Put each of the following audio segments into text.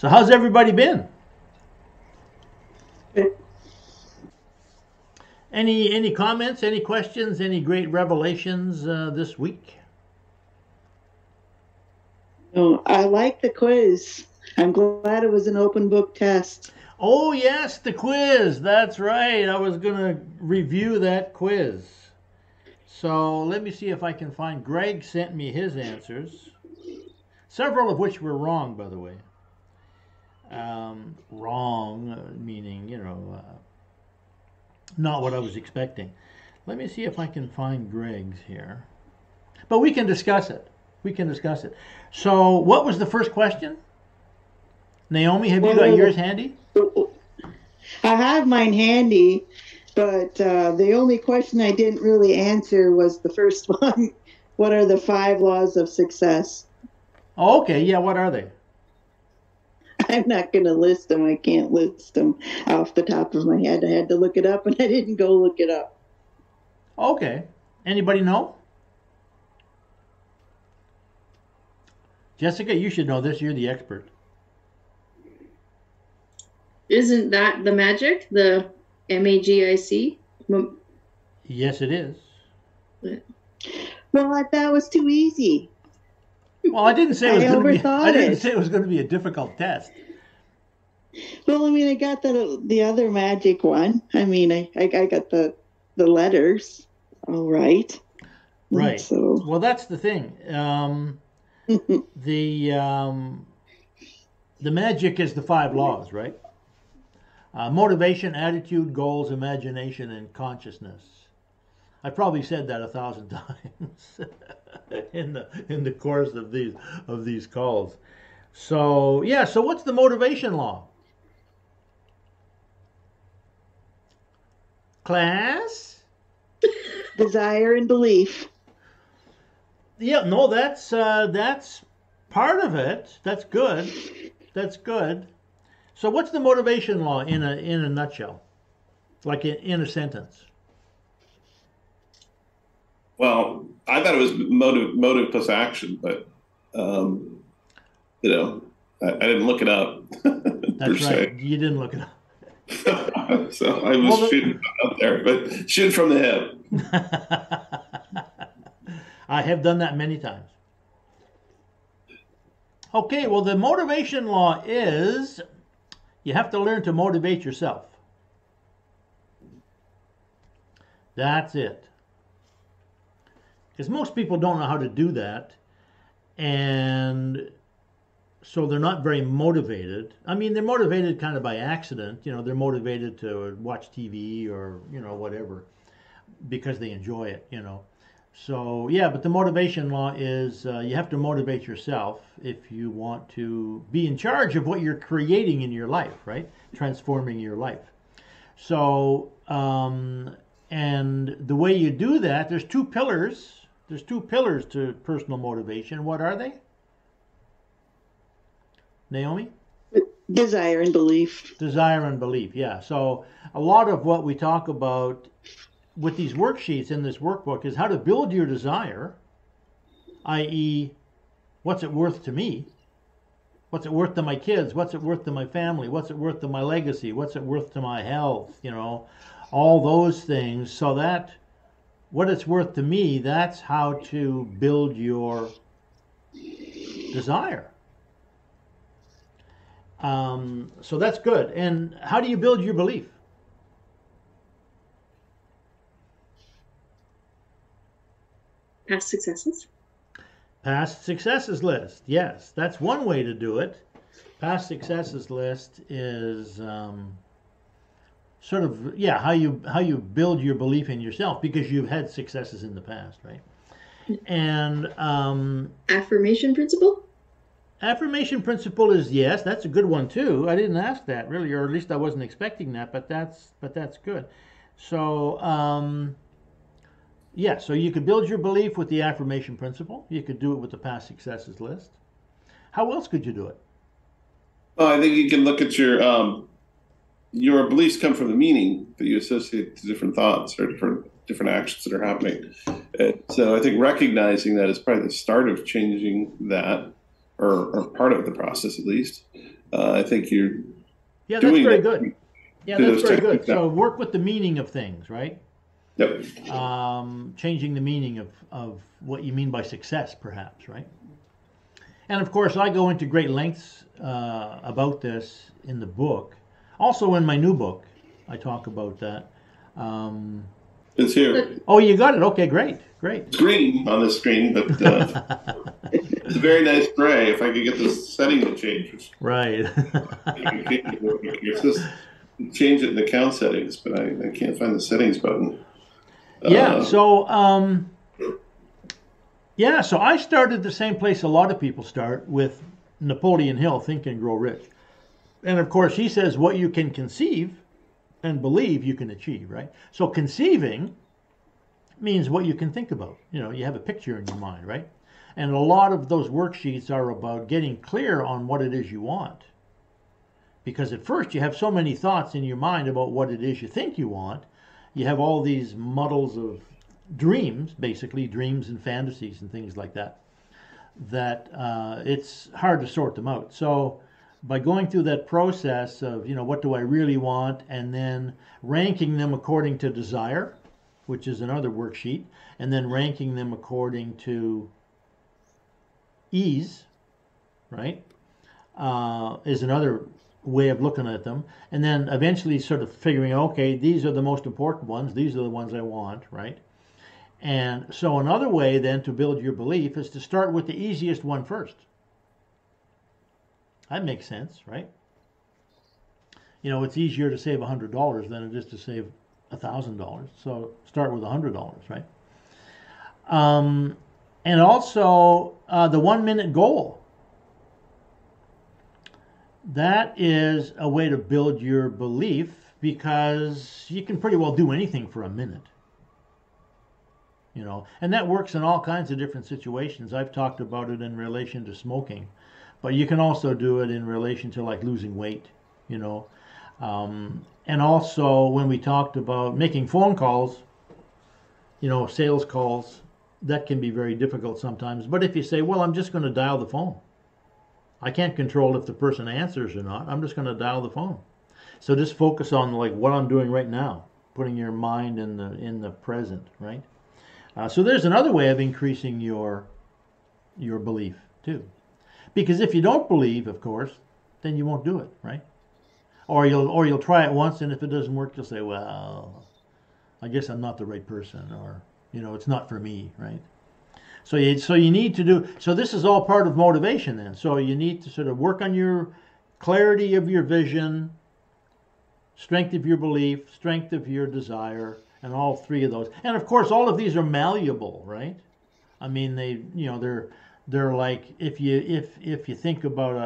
So how's everybody been? Any comments? Any questions? Any great revelations this week? Oh, I like the quiz. I'm glad it was an open book test. Oh yes, the quiz. That's right. I was gonna review that quiz. So let me see if I can find. Greg sent me his answers, several of which were wrong, by the way. Wrong, meaning not what I was expecting. Let me see if I can find Greg's here. But we can discuss it. We can discuss it. So, what was the first question? Naomi, have you got yours Well, handy? I have mine handy, but the only question I didn't really answer was the first one. What are the five laws of success? Oh, okay, yeah, what are they? I'm not going to list them. I can't list them off the top of my head. I had to look it up, and I didn't go look it up. Okay. Anybody know? Jessica, you should know this. You're the expert. Isn't that the magic? The MAGIC? Yes, it is. Well, that was too easy. Well, I didn't say it was I going to be. I overthought didn't it. say it was going to be a difficult test. Well, I mean, I got the other magic one. I mean, I got the letters. All right. Right. So Well, that's the thing. The the magic is the five laws, right? Motivation, attitude, goals, imagination, and consciousness. I probably said that 1,000 times in the course of these calls. So yeah. So what's the motivation law, class? desire and belief. Yeah. No, that's part of it. That's good. That's good. So what's the motivation law in a nutshell, like in a sentence? Well, I thought it was motive plus action, but um, I didn't look it up per That's right. se. You didn't look it up. So I was Well, shooting out there, but shoot from the hip. I have done that many times. Okay, well, the motivation law is you have to learn to motivate yourself. That's it. Because most people don't know how to do that, and so they're not very motivated. I mean, they're motivated kind of by accident. They're motivated to watch TV or whatever because they enjoy it. So yeah, but the motivation law is you have to motivate yourself if you want to be in charge of what you're creating in your life, right? Transforming your life. So and the way you do that, there's two pillars. There's two pillars to personal motivation. What are they, Naomi? Desire and belief. Desire and belief. Yeah. So a lot of what we talk about with these worksheets in this workbook is how to build your desire, i.e., what's it worth to me? What's it worth to my kids? What's it worth to my family? What's it worth to my legacy? What's it worth to my health? All those things. So that what it's worth to me, that's how to build your desire. So that's good. And how do you build your belief? Past successes? Past successes list. Yes, that's one way to do it. Past successes list is sort of how you build your belief in yourself because you've had successes in the past, right? And Affirmation principle? affirmation principle is yes, that's a good one too. I didn't ask that really, or at least I wasn't expecting that, but that's good. So yeah, so you could build your belief with the affirmation principle. You could do it with the past successes list. How else could you do it? Well, I think you can look at your beliefs come from the meaning that you associate to different thoughts or different actions that are happening. And so I think recognizing that is probably the start of changing that, or part of the process at least. I think you're Yeah, that's doing very that. good. Yeah, to that's those very good. techniques now. So work with the meaning of things, right? Yep. Changing the meaning of what you mean by success, perhaps, right? And of course, I go into great lengths about this in the book. Also, in my new book, I talk about that. It's here. Oh, you got it. Okay, great, great. It's green on the screen, but it's a very nice gray. If I could get the setting to change, which Right. it's just change it in account settings, but I can't find the settings button. Yeah. So I started the same place a lot of people start, with Napoleon Hill, Think and Grow Rich. And of course, he says what you can conceive and believe you can achieve, right? So conceiving means what you can think about. You have a picture in your mind, right? And a lot of those worksheets are about getting clear on what it is you want. Because at first you have so many thoughts in your mind about what it is you think you want. You have all these muddles of dreams, basically dreams and fantasies and things like that, that it's hard to sort them out. So by going through that process of, what do I really want, and then ranking them according to desire, which is another worksheet, and then ranking them according to ease, right, is another way of looking at them. And then eventually sort of figuring, okay, these are the most important ones, these are the ones I want, right? And so another way then to build your belief is to start with the easiest one first. That makes sense, right? It's easier to save $100 than it is to save $1,000. So start with $100, right? And also the 1 minute goal. That is a way to build your belief, because you can pretty well do anything for a minute. And that works in all kinds of different situations. I've talked about it in relation to smoking, but you can also do it in relation to like losing weight, and also when we talked about making phone calls, sales calls, that can be very difficult sometimes. But if you say, well, I'm just going to dial the phone, I can't control if the person answers or not, I'm just going to dial the phone. So just focus on like what I'm doing right now, putting your mind in the present, right? So there's another way of increasing your belief too, because if you don't believe, of course, then you won't do it, right? Or you'll try it once, and if it doesn't work, you'll say, well, I guess I'm not the right person, or it's not for me, right? So you need to do. So this is all part of motivation then. So you need to sort of work on your clarity of your vision, strength of your belief, strength of your desire, and all three of those. And of course, all of these are malleable, right? I mean, they're like, if you think about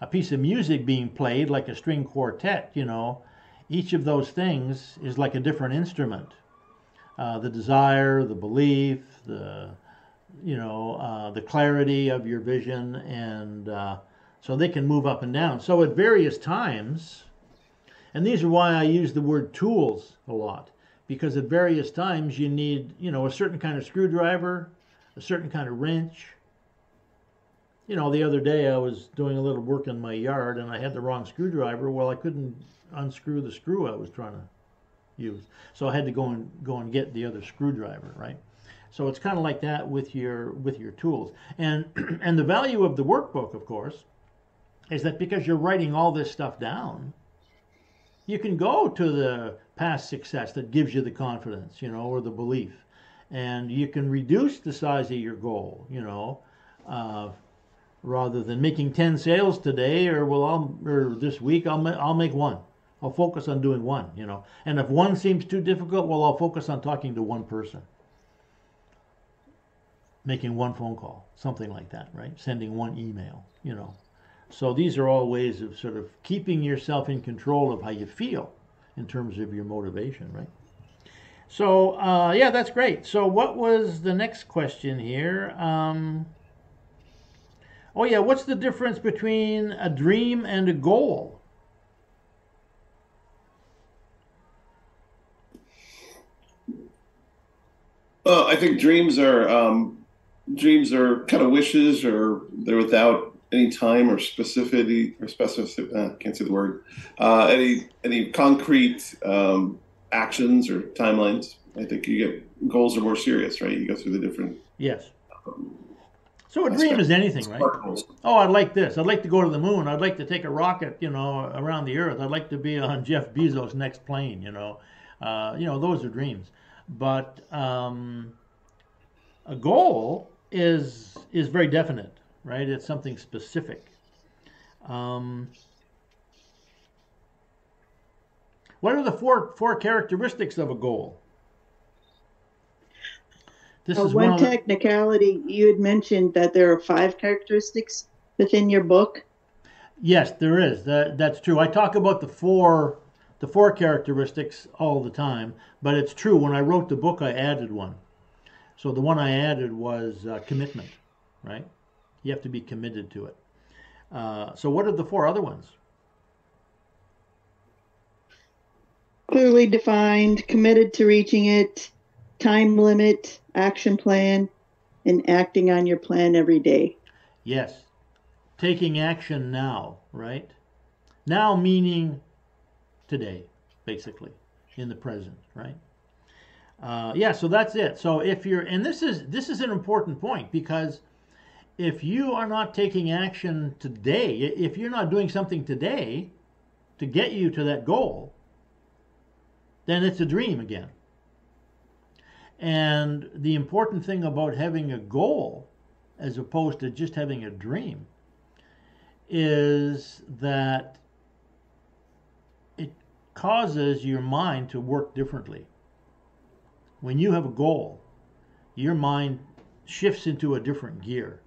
a piece of music being played, like a string quartet, each of those things is like a different instrument. The desire, the belief, the clarity of your vision, and so they can move up and down. So at various times. And these are why I use the word tools a lot, because at various times you need, a certain kind of screwdriver, a certain kind of wrench. The other day I was doing a little work in my yard and I had the wrong screwdriver. Well, I couldn't unscrew the screw I was trying to use. So I had to go and get the other screwdriver, right? So it's kind of like that with your tools. And the value of the workbook, of course, is that because you're writing all this stuff down, you can go to the past success that gives you the confidence, or the belief. And you can reduce the size of your goal, rather than making 10 sales today, or this week, I'll make one. I'll focus on doing one, And if one seems too difficult, well, I'll focus on talking to one person. Making one phone call, something like that, right? Sending one email, So these are all ways of sort of keeping yourself in control of how you feel in terms of your motivation, right? So, yeah, that's great. So what was the next question here? Oh, yeah, what's the difference between a dream and a goal? Well, I think dreams are kind of wishes, or they're without any time or specific, can't say the word, any concrete actions or timelines. I think you get goals are more serious, right? You go through the different. Yes. So a dream is anything, right? Sparkles. Oh, I'd like this. I'd like to go to the moon. I'd like to take a rocket, around the Earth. I'd like to be on Jeff Bezos' next plane. Those are dreams. But a goal is very definite, right? It's something specific. What are the four characteristics of a goal? This is one technicality. You had mentioned that there are 5 characteristics within your book. Yes, there is. That's true. I talk about the four characteristics all the time, but it's true. When I wrote the book, I added one. So the one I added was commitment, right? You have to be committed to it. So what are the 4 other ones? Clearly defined, committed to reaching it, time limit, action plan, and acting on your plan every day. Yes. Taking action now, right? Now meaning today, basically, in the present, right? So that's it. So if you're, and this is an important point, because if you are not taking action today, if you're not doing something today to get you to that goal, then it's a dream again. And the important thing about having a goal, as opposed to just having a dream, is that it causes your mind to work differently. When you have a goal, your mind shifts into a different gear.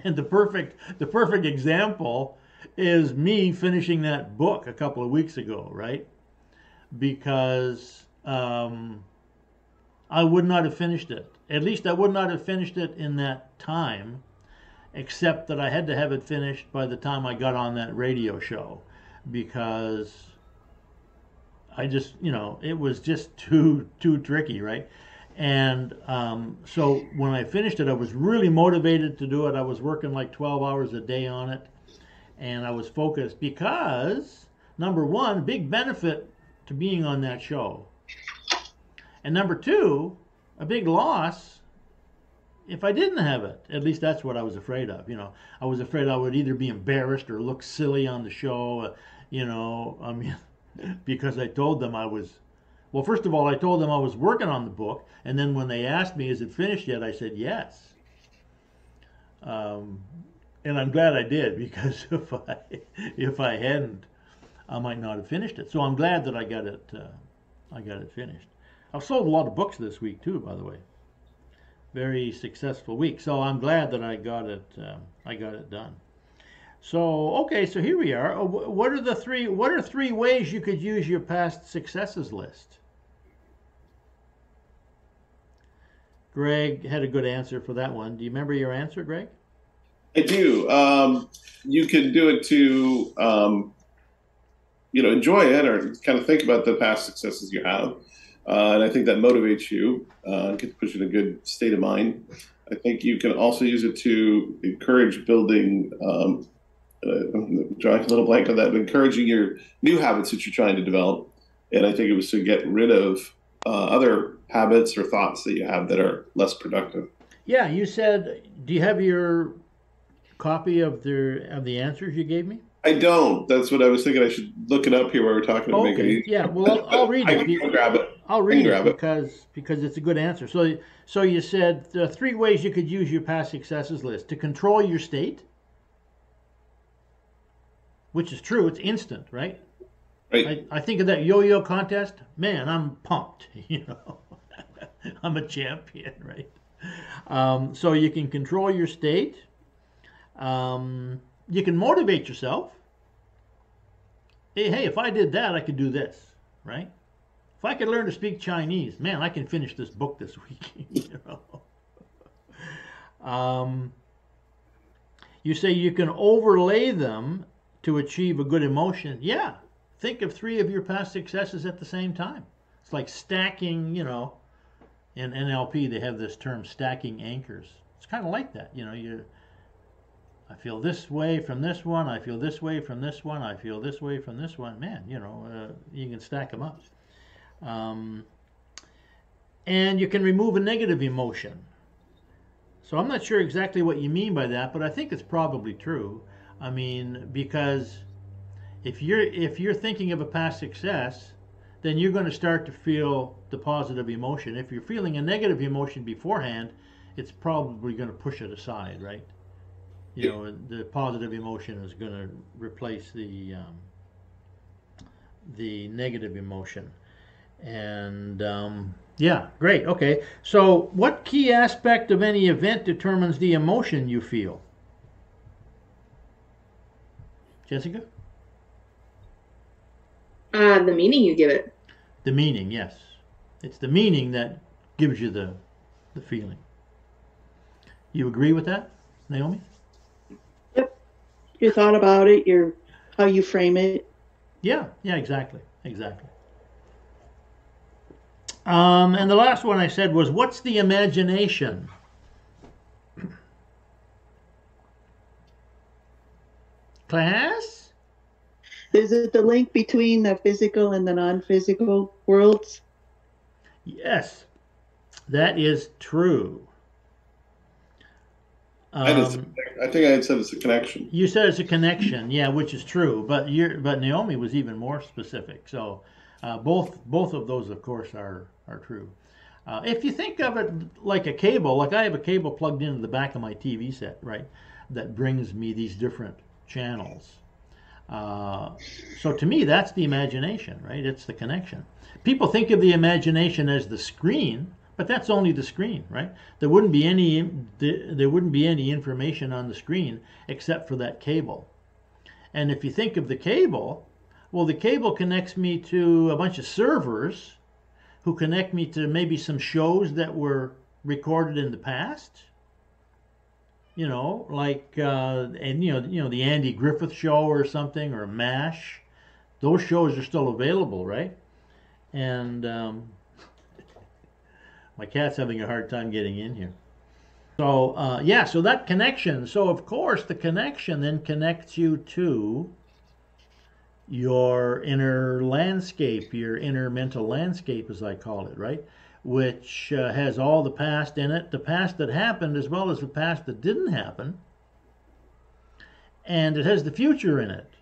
And the perfect example is me finishing that book a couple of weeks ago, right? Because I would not have finished it. At least I would not have finished it in that time, except that I had to have it finished by the time I got on that radio show, because I just, it was just too tricky, right? And so when I finished it, I was really motivated to do it. I was working like 12 hours a day on it, and I was focused because, number one, big benefit to being on that show. And number two, a big loss if I didn't have it. At least that's what I was afraid of. I was afraid I would either be embarrassed or look silly on the show, because I told them well, first of all, I told them I was working on the book, and then when they asked me, is it finished yet, I said yes. And I'm glad I did, because if I hadn't, I might not have finished it. So I'm glad that I got it finished. I've sold a lot of books this week too, by the way. Very successful week. So I'm glad that I got it done. So okay, so here we are. What are 3 ways you could use your past successes list? Greg had a good answer for that one. Do you remember your answer, Greg? I do. You can do it to enjoy it, or kind of think about the past successes you have. And I think that motivates you, can push you in a good state of mind. I think you can also use it to encourage building, I'm drawing a little blank on that, but encouraging your new habits that you're trying to develop. And I think it was to get rid of other habits or thoughts that you have that are less productive. Yeah, you said, do you have your copy of the answers you gave me? I don't. That's what I was thinking. I should look it up here while we're talking. Okay. Yeah. Well, I'll read it. I can grab it. I'll read it because it's a good answer. So you said 3 ways you could use your past successes list: to control your state, which is true. It's instant, right? Right. I think of that yo-yo contest. Man, I'm pumped. I'm a champion, right? So you can control your state. You can motivate yourself. Hey, if I did that, I could do this, right? If I could learn to speak Chinese, man, I can finish this book this week. You say you can overlay them to achieve a good emotion. Yeah, think of 3 of your past successes at the same time. It's like stacking, in NLP they have this term, stacking anchors. It's kind of like that, I feel this way from this one. I feel this way from this one. I feel this way from this one. Man, you can stack them up. And you can remove a negative emotion. So I'm not sure exactly what you mean by that, but I think it's probably true. I mean, because if you're thinking of a past success, then you're going to start to feel the positive emotion. If you're feeling a negative emotion beforehand, it's probably going to push it aside, right? The positive emotion is going to replace the negative emotion. And yeah, great. Okay. So what key aspect of any event determines the emotion you feel? Jessica? The meaning you give it. The meaning, yes. It's the meaning that gives you the feeling. You agree with that, Naomi? Yep. Your thought about it, how you frame it. Yeah, exactly. And the last one I said was, what's the imagination? Class? Is it the link between the physical and the non-physical worlds? Yes, that is true. I think I had said it's a connection. You said it's a connection, yeah, which is true. But Naomi was even more specific. So both of those, of course, are true. If you think of it like a cable, like I have a cable plugged into the back of my TV set, right, that brings me these different channels. So to me, that's the imagination, right? It's the connection. People think of the imagination as the screen, but that's only the screen, right? There wouldn't be any information on the screen except for that cable. And if you think of the cable, well, the cable connects me to a bunch of servers who connect me to maybe some shows that were recorded in the past. Like the Andy Griffith Show or something, or MASH. Those shows are still available, right? And my cat's having a hard time getting in here. So so that connection. So of course the connection then connects you to your inner landscape, your inner mental landscape, as I call it, right? Which has all the past in it, the past that happened as well as the past that didn't happen. And it has the future in it,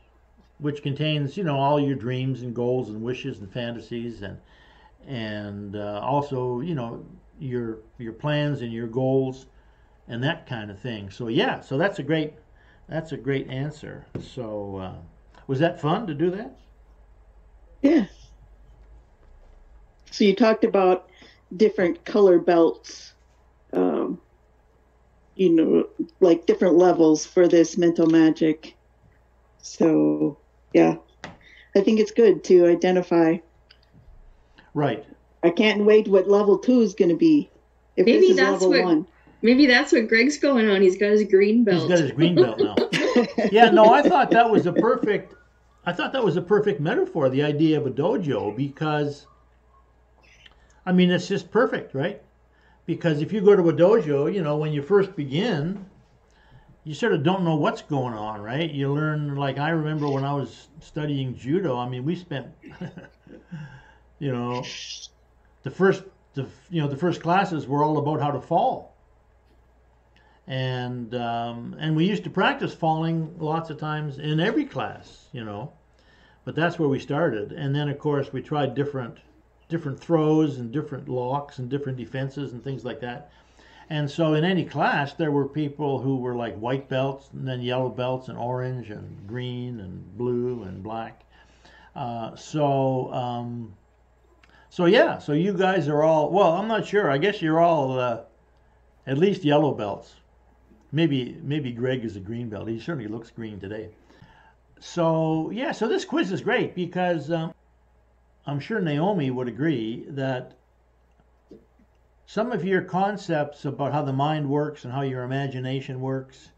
which contains, all your dreams and goals and wishes and fantasies, and also, your plans and your goals and that kind of thing. So so that's a great answer. So was that fun to do that? Yeah. So you talked about different color belts, like different levels for this mental magic. So, yeah, I think it's good to identify. Right. I can't wait what level 2 is going to be. If maybe this is that's level 1. Maybe that's what Greg's going on. He's got his green belt. He's got his green belt now. Yeah, no, I thought that was a perfect metaphor, the idea of a dojo, because I mean, it's just perfect, right? Because if you go to a dojo, when you first begin, you sort of don't know what's going on, right? You learn, like I remember when I was studying judo, I mean, we spent, the first classes were all about how to fall. And we used to practice falling lots of times in every class, but that's where we started. And then, of course, we tried different throws and different locks and different defenses and things like that. And so in any class, there were people who were like white belts, and then yellow belts, and orange and green and blue and black. So you guys are all, well, I'm not sure. I guess you're all at least yellow belts. Maybe Greg is a green belt. He certainly looks green today. So this quiz is great because I'm sure Naomi would agree that some of your concepts about how the mind works and how your imagination works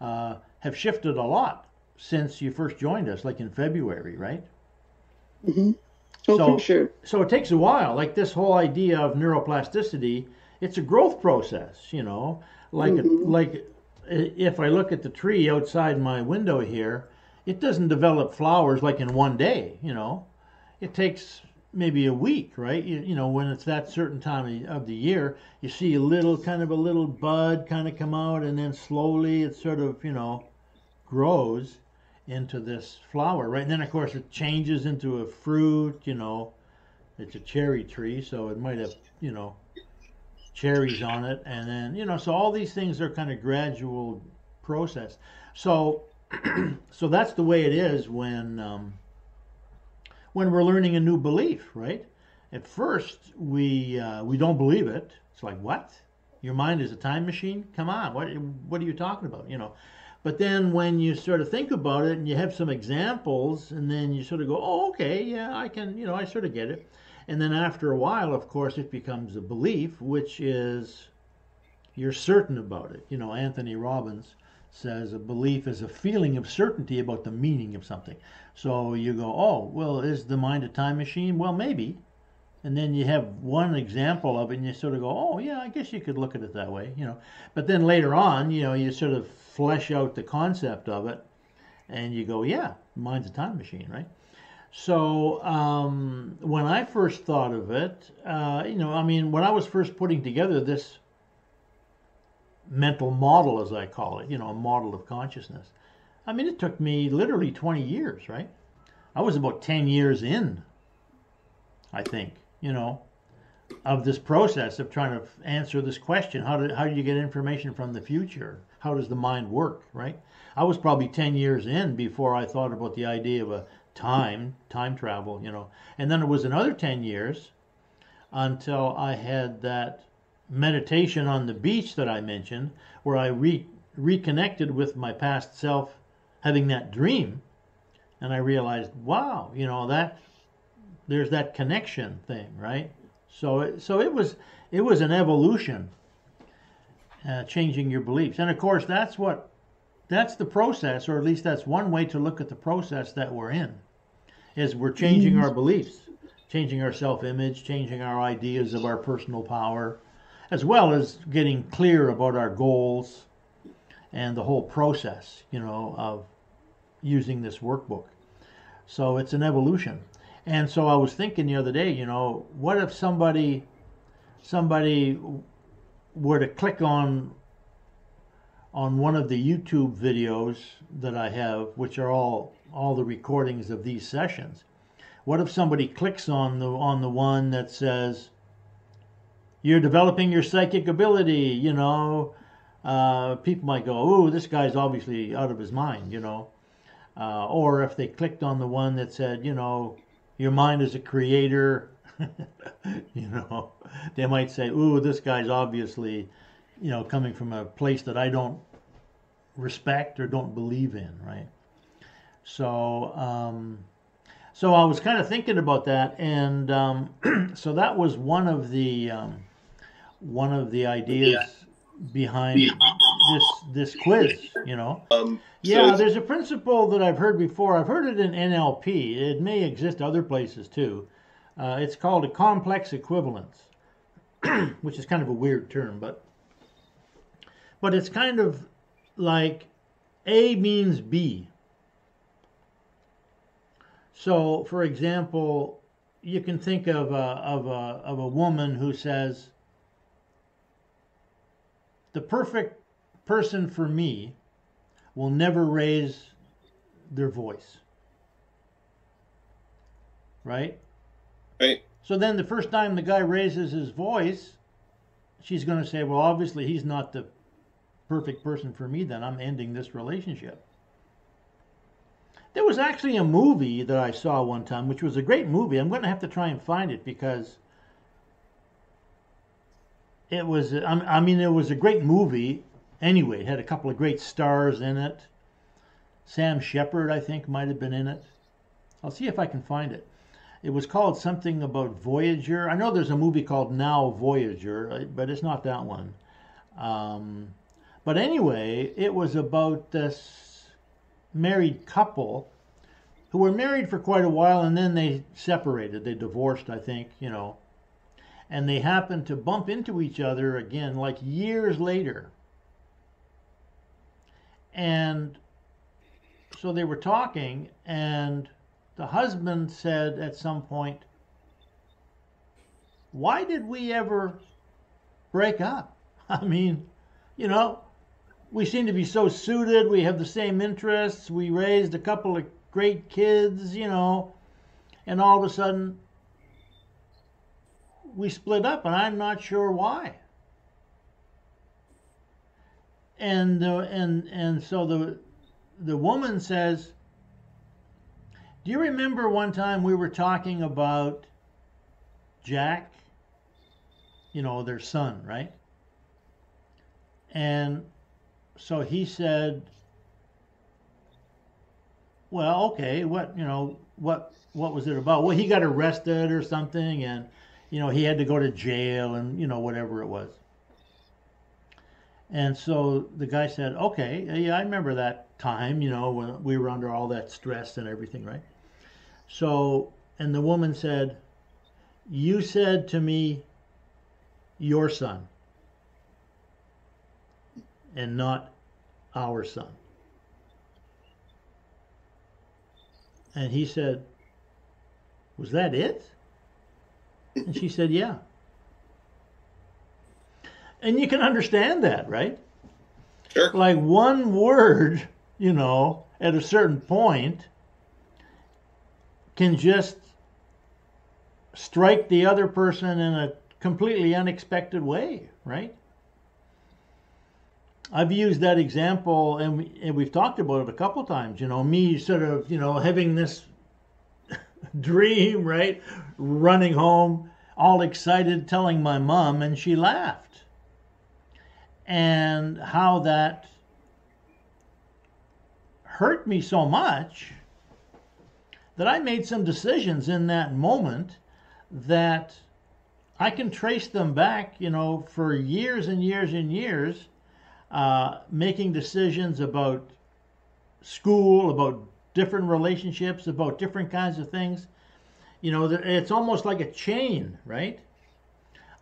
have shifted a lot since you first joined us, like in February, right? Mm-hmm. For sure. So it takes a while. Like this whole idea of neuroplasticity, it's a growth process, like if I look at the tree outside my window here, it doesn't develop flowers like in one day, you know. It takes maybe a week, right? You know, when it's that certain time of the year, you see a little bud kind of come out, and then slowly it sort of, you know, grows into this flower, right? And then, of course, it changes into a fruit, you know. It's a cherry tree, so it might have, you know, cherries on it, and then, you know, so all these things are kind of gradual process. So so that's the way it is when we're learning a new belief, right? At first we don't believe it. It's like, what? Your mind is a time machine? Come on, what are you talking about, you know? But then when you sort of think about it and you have some examples, and then you sort of go, oh, okay, yeah, I can, you know, I sort of get it. And then after a while, of course, it becomes a belief, which is you're certain about it. You know, Anthony Robbins says a belief is a feeling of certainty about the meaning of something. So you go, oh, well, is the mind a time machine? Well, maybe. And then you have one example of it, and you sort of go, oh, yeah, I guess you could look at it that way, you know. But then later on, you know, you sort of flesh out the concept of it, and you go, yeah, mind's a time machine, right? So when I first thought of it, you know, I mean, when I was first putting together this mental model, as I call it, you know, a model of consciousness, I mean, it took me literally 20 years, right? I was about 10 years in, I think, you know, of this process of trying to answer this question. How do you get information from the future? How does the mind work, right? I was probably 10 years in before I thought about the idea of a time travel, you know. And then it was another 10 years until I had that meditation on the beach that I mentioned, where I reconnected with my past self, having that dream, and I realized, wow, you know, that there's that connection thing, right? So it was an evolution, changing your beliefs, and of course that's the process, or at least that's one way to look at the process that we're in, is we're changing our beliefs, changing our self-image, changing our ideas of our personal power, as well as getting clear about our goals and the whole process, you know, of using this workbook. So it's an evolution. And so I was thinking the other day, you know, what if somebody were to click on one of the YouTube videos that I have, which are all the recordings of these sessions. What if somebody clicks on the one that says, you're developing your psychic ability, you know? People might go, oh, this guy's obviously out of his mind, you know? Or if they clicked on the one that said, you know, your mind is a creator, you know, they might say, ooh, this guy's obviously, you know, coming from a place that I don't respect or don't believe in, right? So, so I was kind of thinking about that, and so that was one of the ideas behind this quiz, you know. Yeah, there's a principle that I've heard before. I've heard it in NLP. It may exist other places too. It's called a complex equivalence, which is kind of a weird term, but it's kind of like A means B. So, for example, you can think of a woman who says, the perfect person for me will never raise their voice. Right? Right. So then the first time the guy raises his voice, she's going to say, well, obviously he's not the perfect person for me, then I'm ending this relationship. There was actually a movie that I saw one time, which was a great movie. I'm going to have to try and find it because it was, I mean, it was a great movie. Anyway, it had a couple of great stars in it. Sam Shepard, I think, might have been in it. I'll see if I can find it. It was called something about Voyager. I know there's a movie called Now Voyager, but it's not that one. But anyway, it was about this married couple who were married for quite a while, and then they separated. They divorced, I think, you know. And they happened to bump into each other again, like years later. And so they were talking, and the husband said at some point, why did we ever break up? I mean, you know, we seem to be so suited. We have the same interests. We raised a couple of great kids, you know, and all of a sudden we split up, and I'm not sure why. And so the woman says, do you remember one time we were talking about Jack? You know, their son, right? And so he said, well, okay, what was it about? Well, he got arrested or something, and, you know, he had to go to jail, and, you know, whatever it was. And so the guy said, okay, yeah, I remember that time, you know, when we were under all that stress and everything, right? So, and the woman said, you said to me, your son, and not our son. And he said, was that it? And she said, yeah. And you can understand that, right? Sure. Like one word, you know, at a certain point can just strike the other person in a completely unexpected way, right? I've used that example, and we've talked about it a couple times, you know, me sort of, you know, having this dream, right? Running home, all excited, telling my mom, and she laughed. And how that hurt me so much that I made some decisions in that moment that I can trace them back, you know, for years and years and years, making decisions about school, about different relationships, about different kinds of things. You know, it's almost like a chain, right,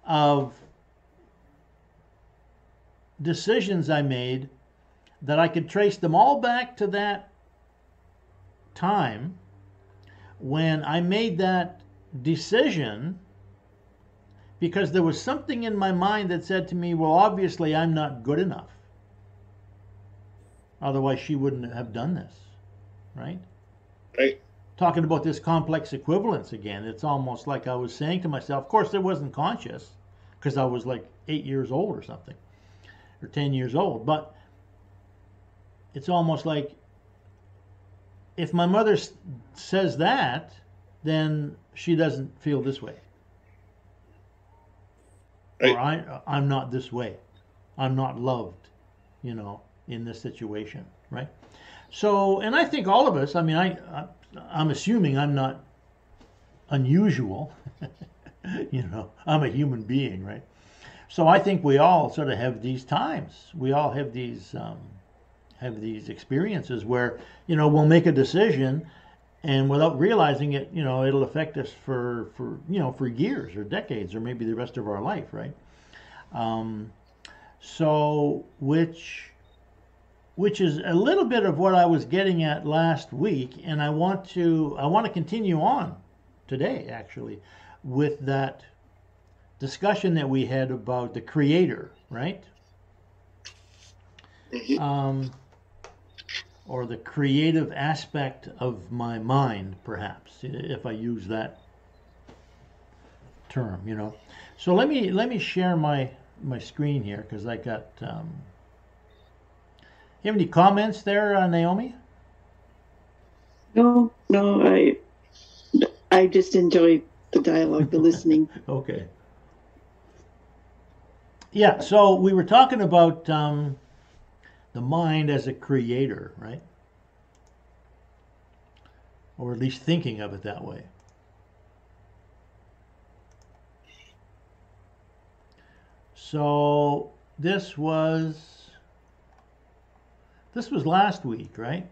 of decisions I made that I could trace them all back to that time when I made that decision, because there was something in my mind that said to me, well, obviously I'm not good enough. Otherwise she wouldn't have done this, right? Right. Talking about this complex equivalence again, it's almost like I was saying to myself, of course it wasn't conscious, because I was like 8 years old or something, or 10 years old, but it's almost like if my mother says that, then she doesn't feel this way. Right. Or I'm not this way. I'm not loved, you know, in this situation, right? So, and I think all of us, I mean, I'm assuming I'm not unusual. You know, I'm a human being, right? So I think we all sort of have these times. We all have these experiences where, you know, we'll make a decision, and without realizing it, you know, it'll affect us for you know, for years or decades or maybe the rest of our life, right? So which is a little bit of what I was getting at last week, and I want to continue on today actually with that discussion that we had about the creator, right? Mm-hmm. Or the creative aspect of my mind, perhaps, if I use that term, you know. So let me share my screen here, because I got. You have any comments there, Naomi? No, I just enjoy the dialogue, the listening. Okay. Yeah, so we were talking about the mind as a creator, right? Or at least thinking of it that way. So this was last week, right?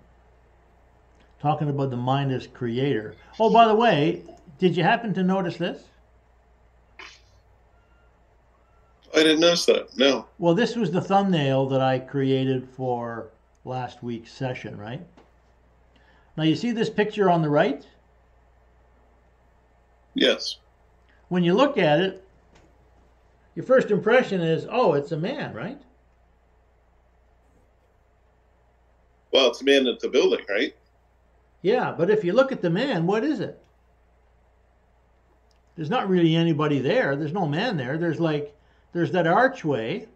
Talking about the mind as creator. Oh, by the way, did you happen to notice this? I didn't notice that. No. Well, this was the thumbnail that I created for last week's session, right? Now you see this picture on the right? Yes. When you look at it, your first impression is, oh, it's a man, right? Well, it's a man at the building, right? Yeah, but if you look at the man, what is it? There's not really anybody there. There's no man there. There's that archway,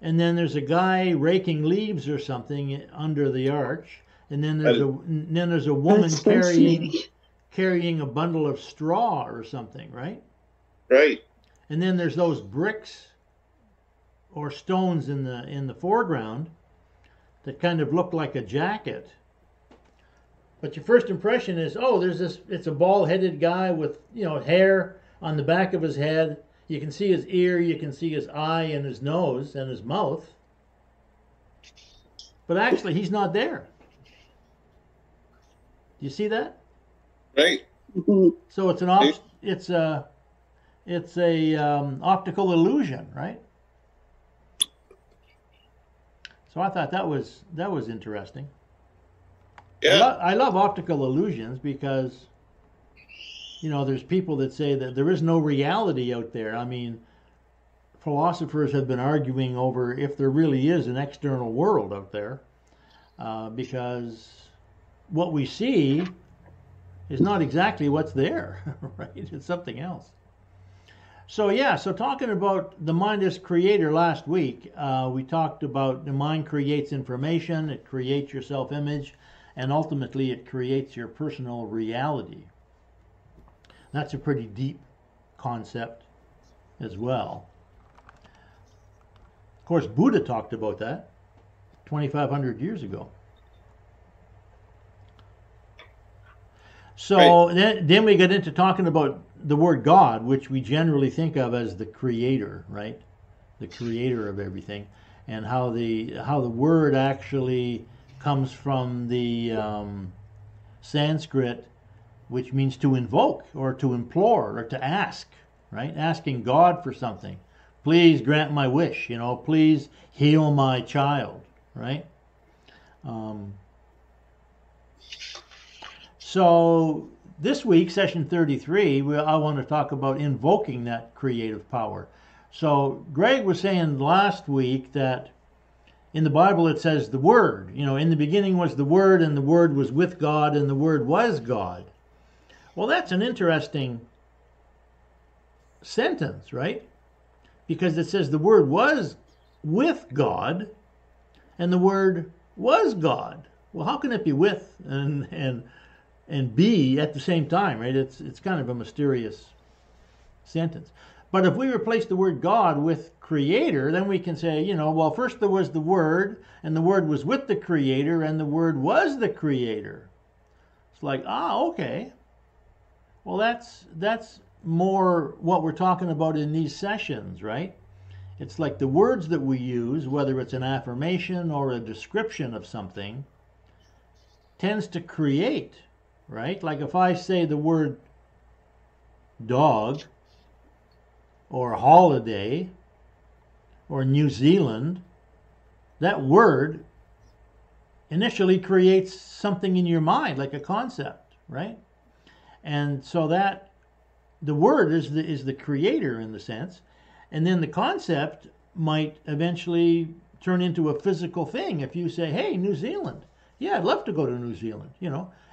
and then there's a guy raking leaves or something under the arch, and then there's a woman That's fascinating. carrying a bundle of straw or something, right? Right. And then there's those bricks or stones in the foreground that kind of look like a jacket. But your first impression is, oh, it's a bald-headed guy with, hair on the back of his head. You can see his ear, you can see his eye and his nose and his mouth. But actually, he's not there. Do you see that? Right. Mhm. So it's a optical illusion, right? So I thought that was interesting. Yeah. I love optical illusions because, there's people that say that there is no reality out there. I mean, philosophers have been arguing over if there really is an external world out there, because what we see is not exactly what's there, right? It's something else. So talking about the mind as creator last week, we talked about the mind creates information, it creates your self-image, and ultimately it creates your personal reality. That's a pretty deep concept as well. Of course, Buddha talked about that 2,500 years ago. So then we get into talking about the word God, which we generally think of as the creator, right? The creator of everything, and how the word actually comes from the Sanskrit, which means to invoke or to implore or to ask, right? Asking God for something. Please grant my wish, please heal my child, right? So this week, session 33, I want to talk about invoking that creative power. So Greg was saying last week that in the Bible it says the Word, in the beginning was the Word, and the Word was with God, and the Word was God. Well, that's an interesting sentence, right? Because it says the Word was with God, and the Word was God. Well, how can it be with and be at the same time, right? It's kind of a mysterious sentence. But if we replace the word God with creator, then we can say, well, first there was the Word, and the Word was with the creator, and the Word was the creator. It's like, okay. Well, that's more what we're talking about in these sessions, right? It's like the words that we use, whether it's an affirmation or a description of something, tends to create, right? Like if I say the word dog or holiday or New Zealand, that word initially creates something in your mind, like a concept, right? And so that the word is the creator in the sense, and then the concept might eventually turn into a physical thing. If you say, hey, New Zealand, yeah, I'd love to go to New Zealand,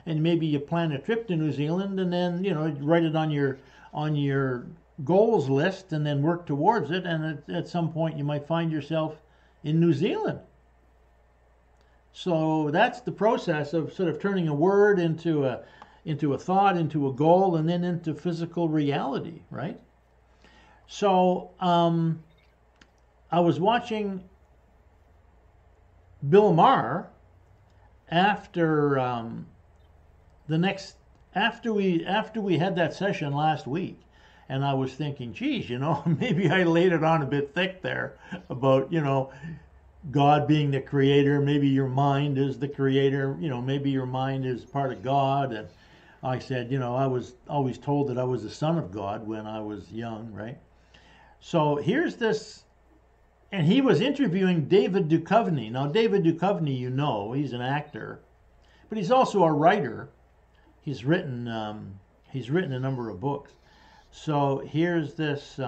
and maybe you plan a trip to New Zealand, and then write it on your goals list, and then work towards it, and at some point you might find yourself in New Zealand. So that's the process of sort of turning a word into a thought, into a goal, and then into physical reality, right? So I was watching Bill Maher after after we had that session last week, and I was thinking, geez, maybe I laid it on a bit thick there about God being the creator. Maybe your mind is the creator. Maybe your mind is part of God. And I said, I was always told that I was the son of God when I was young, right? So here's this and he was interviewing David Duchovny. Now, David Duchovny, you know, he's an actor, but he's also a writer. He's written a number of books. So here's this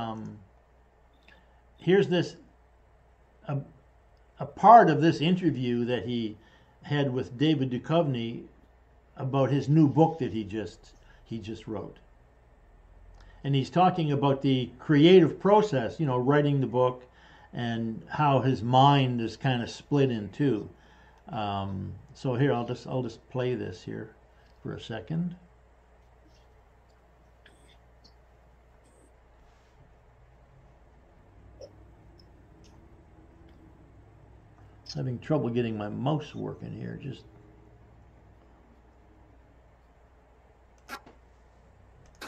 a part of this interview that he had with David Duchovny about his new book that he just wrote. And he's talking about the creative process, you know, writing the book, and how his mind is kind of split in two. So here, I'll just play this here for a second. Having trouble getting my mouse working here. Just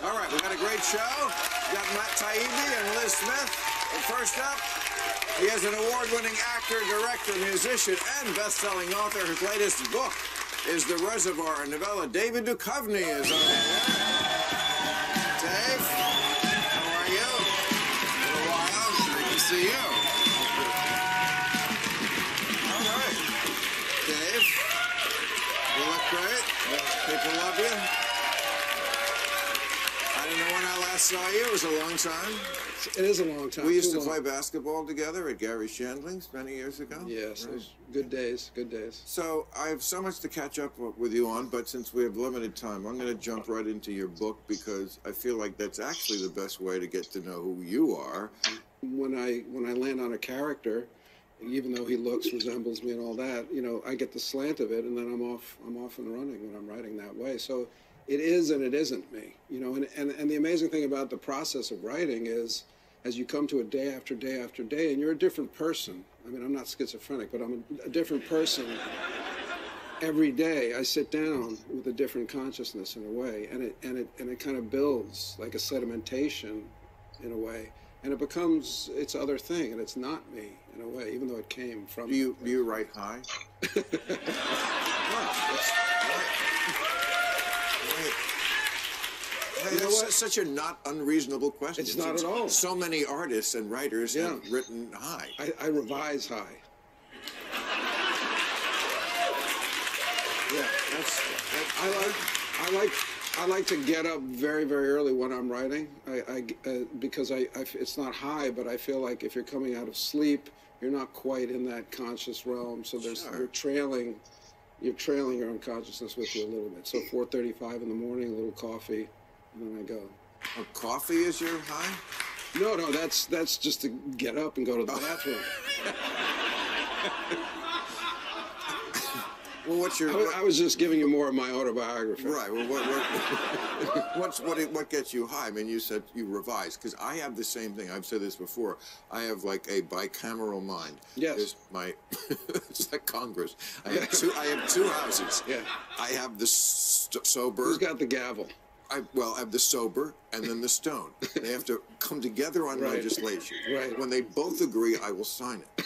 all right, we got a great show. We got Matt Taibbi and Liz Smith. But first up, he is an award-winning actor, director, musician, and best-selling author. His latest book is The Reservoir, a novella. David Duchovny is on here. Dave, how are you? Been a while. Great to see you. All right. Dave, you look great. People love you. I don't know when I last saw you. It was a long time. It is a long time. We used to play basketball together at Gary Shandling's many years ago. Yes, Right. those good days, good days. So I have so much to catch up with you on, but since we have limited time, I'm going to jump right into your book because I feel like that's actually the best way to get to know who you are. When I land on a character, even though he resembles me and all that, you know, I get the slant of it, and then I'm off and running when I'm writing that way. So it is and it isn't me, you know. And the amazing thing about the process of writing is, as you come to it day after day after day, and you're a different person. I mean, I'm not schizophrenic, but I'm a different person. Every day I sit down with a different consciousness in a way, and it kind of builds like a sedimentation in a way, and it becomes its other thing, and it's not me in a way, even though it came from. Do you write high? You know what? That's such a not unreasonable question. It's not at all. So many artists and writers have written high. I revise high. Yeah, I like to get up very, very early when I'm writing. Because it's not high, but I feel like if you're coming out of sleep, you're not quite in that conscious realm. So you're trailing your unconsciousness with you a little bit. So 4:35 in the morning, a little coffee, and then I go. Oh, coffee is your high? No, that's just to get up and go to the bathroom. Well, what's your? I was just giving you more of my autobiography. Right. Well, what gets you high? I mean, you said you revise, because I have the same thing. I've said this before. I have like a bicameral mind. Yes. It's like Congress. I have two houses. Yeah. I have the sober. Who's got the gavel? I have the sober and then the stone. They have to come together on Right. legislation. Right. When they both agree, I will sign it.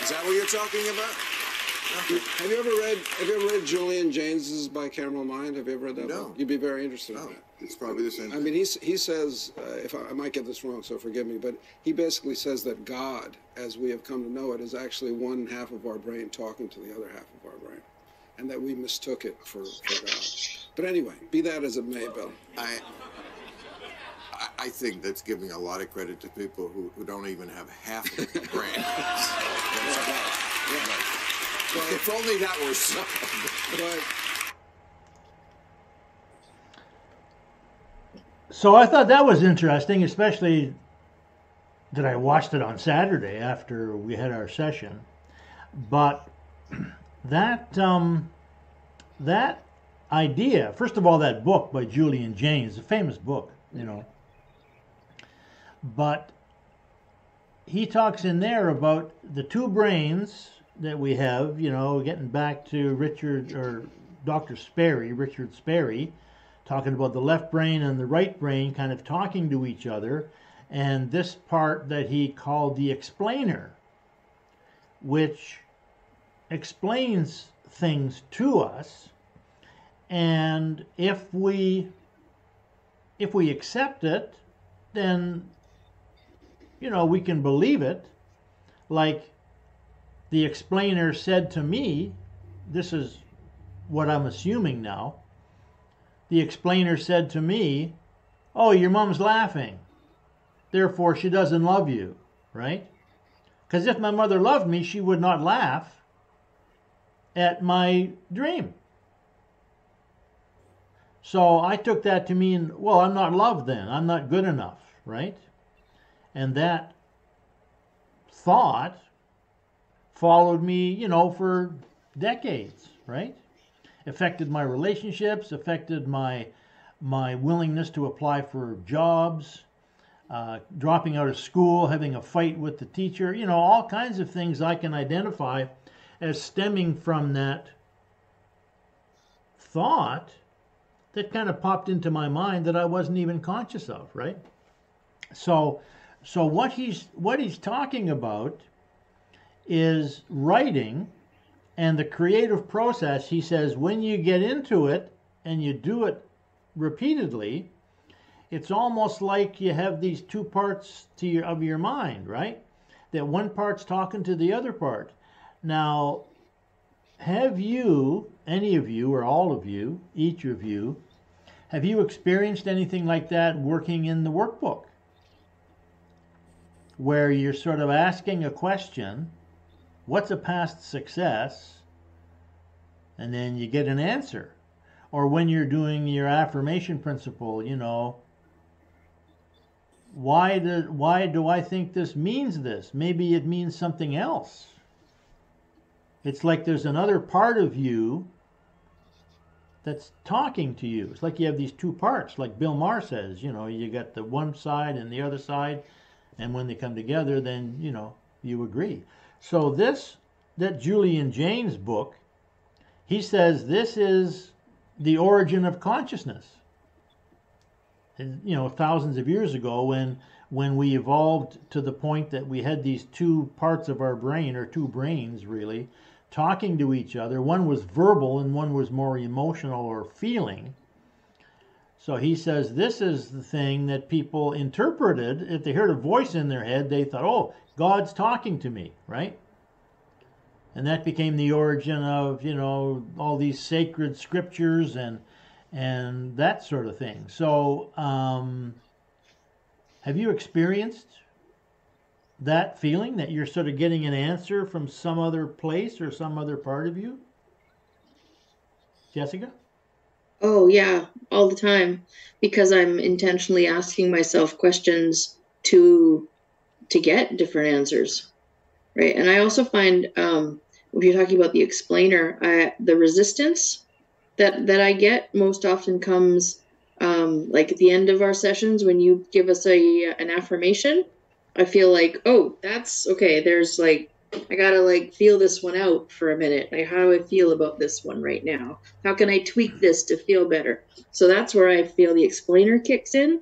Is that what you're talking about? Okay. Have you ever read Julian James's Bicameral Mind? Have you ever read that No. book? You'd be very interested in No, that. it's probably the same I thing. mean, he says, if I might get this wrong, so forgive me, but he basically says that God, as we have come to know it, is actually one half of our brain talking to the other half of our brain, and that we mistook it for God. But anyway, be that as it may, Bill. I think that's giving a lot of credit to people who don't even have half of the brain. Well, if only that were so. But So I thought that was interesting, especially that I watched it on Saturday after we had our session. But that that idea, first of all, that book by Julian Jaynes, a famous book, you know. But he talks in there about the two brains that we have, you know, getting back to Dr. Sperry, Richard Sperry, talking about the left brain and the right brain kind of talking to each other, and this part that he called the explainer, which explains things to us, and if we accept it, then, we can believe it. Like the explainer said to me, this is what I'm assuming now. The explainer said to me, oh, your mom's laughing, therefore she doesn't love you, right? Because if my mother loved me, she would not laugh at my dream. So I took that to mean, well, I'm not loved then. I'm not good enough, right? And that thought followed me, for decades, right? Affected my relationships, affected my willingness to apply for jobs, dropping out of school, having a fight with the teacher, all kinds of things I can identify as stemming from that thought that kind of popped into my mind that I wasn't even conscious of, right? So what he's talking about is writing and the creative process. He says when you get into it and you do it repeatedly, it's almost like you have these two parts of your mind, right? That one part's talking to the other part. Now, have you, any of you or all of you, each of you, have you experienced anything like that working in the workbook? Where you're sort of asking a question, what's a past success? And then you get an answer. Or when you're doing your affirmation principle, why do I think this means this? Maybe it means something else. It's like there's another part of you that's talking to you. It's like you have these two parts, like Bill Maher says, you got the one side and the other side, and when they come together, then, you agree. So that Julian Jaynes book, he says this is the origin of consciousness. Thousands of years ago when we evolved to the point that we had these two parts of our brain, or two brains really, talking to each other. One was verbal and one was more emotional or feeling. So he says this is the thing that people interpreted. If they heard a voice in their head, they thought, oh, God's talking to me, right? And that became the origin of, all these sacred scriptures and that sort of thing. So have you experienced that feeling that you're sort of getting an answer from some other place or some other part of you? Jessica? Oh, yeah, all the time, because I'm intentionally asking myself questions to get different answers, right? And I also find, if you're talking about the explainer, the resistance that I get most often comes like at the end of our sessions when you give us an affirmation. I feel like, oh, that's okay. There's like, I gotta feel this one out for a minute. Like, how do I feel about this one right now? How can I tweak this to feel better? So that's where I feel the explainer kicks in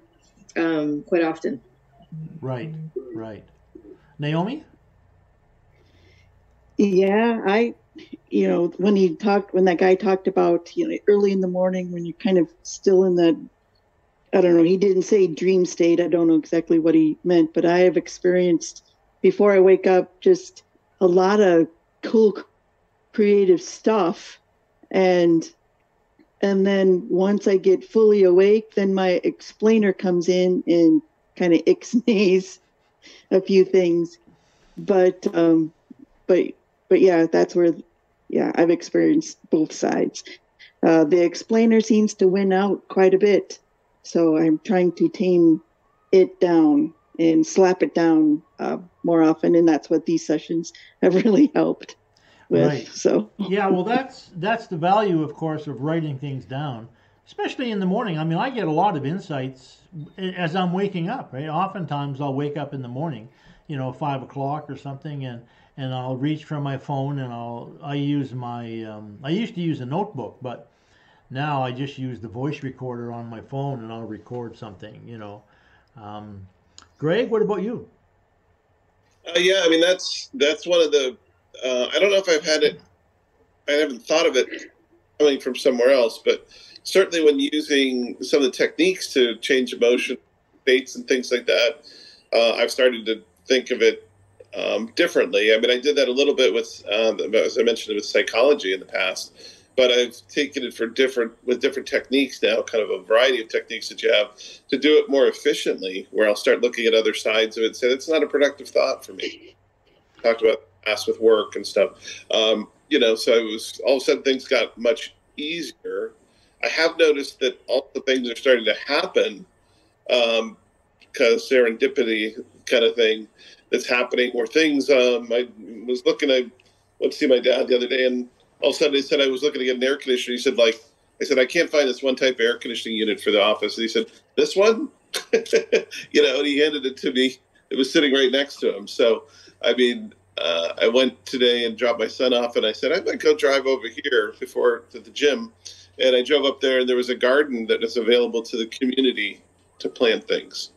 quite often. Right. Naomi? Yeah, when that guy talked about, early in the morning when you're kind of still in that, I don't know, he didn't say dream state. I don't know exactly what he meant, but I have experienced before I wake up just a lot of cool creative stuff. And then once I get fully awake, then my explainer comes in and kind of ixnays a few things. But yeah, that's where, I've experienced both sides. The explainer seems to win out quite a bit. So I'm trying to tame it down and slap it down more often. And that's what these sessions have really helped with. Right. So yeah, well, that's the value, of course, of writing things down, especially in the morning. I mean, I get a lot of insights as I'm waking up, right? Oftentimes I'll wake up in the morning, 5 o'clock or something, and I'll reach for my phone and I use my, I used to use a notebook, but now I just use the voice recorder on my phone and I'll record something, Greg, what about you? Yeah, I mean, that's one of the, I don't know if I've had it, I haven't thought of it coming from somewhere else, but certainly when using some of the techniques to change emotion, dates and things like that, I've started to think of it differently. I mean, I did that a little bit with, as I mentioned, with psychology in the past, but I've taken it for different techniques now, kind of a variety of techniques that you have to do it more efficiently, where I'll start looking at other sides of it and say, it's not a productive thought for me. Talked about past with work and stuff. So it was, all of a sudden things got much easier. I have noticed that all the things are starting to happen because serendipity kind of thing that's happening, where things, I was looking, I went to see my dad the other day, and all of a sudden he said I was looking to get an air conditioner. He said, like, I said, I can't find this one type of air conditioning unit for the office. And he said, this one? And he handed it to me. It was sitting right next to him. So, I mean, I went today and dropped my son off, and I said, I might go drive over here before to the gym. And I drove up there, and there was a garden that was available to the community to plant things.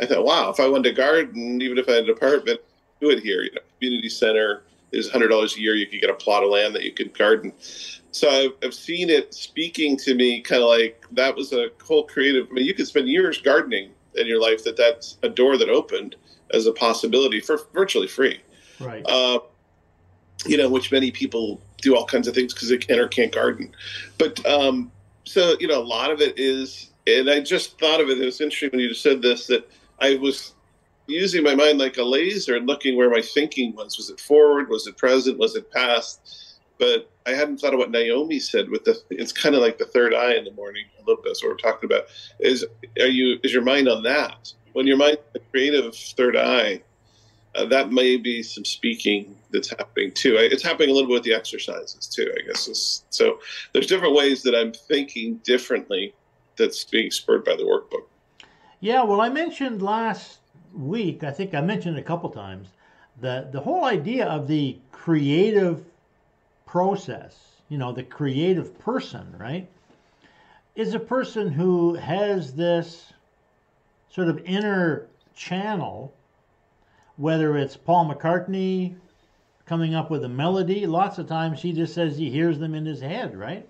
I thought, wow, if I wanted to garden, even if I had an apartment, do it here. Community center, there's $100 a year. You could get a plot of land that you could garden. So I've seen it speaking to me, kind of like that was a whole creative. I mean, you could spend years gardening in your life. That's a door that opened as a possibility for virtually free. Right. Which many people do all kinds of things because they can or can't garden. But so a lot of it is, and I just thought of it. It was interesting when you just said this, that I was using my mind like a laser and looking where my thinking was. Was it forward? Was it present? Was it past? But I hadn't thought of what Naomi said with it's kind of like the third eye in the morning a little bit. So we're talking about is your mind on that? When your mind, the creative third eye, that may be some speaking that's happening too. It's happening a little bit with the exercises too, I guess. So there's different ways that I'm thinking differently that's being spurred by the workbook. Yeah, well, I mentioned last week, I think I mentioned it a couple times, that the whole idea of the creative process, the creative person, right, is a person who has this sort of inner channel, whether it's Paul McCartney coming up with a melody. Lots of times he just says he hears them in his head, right?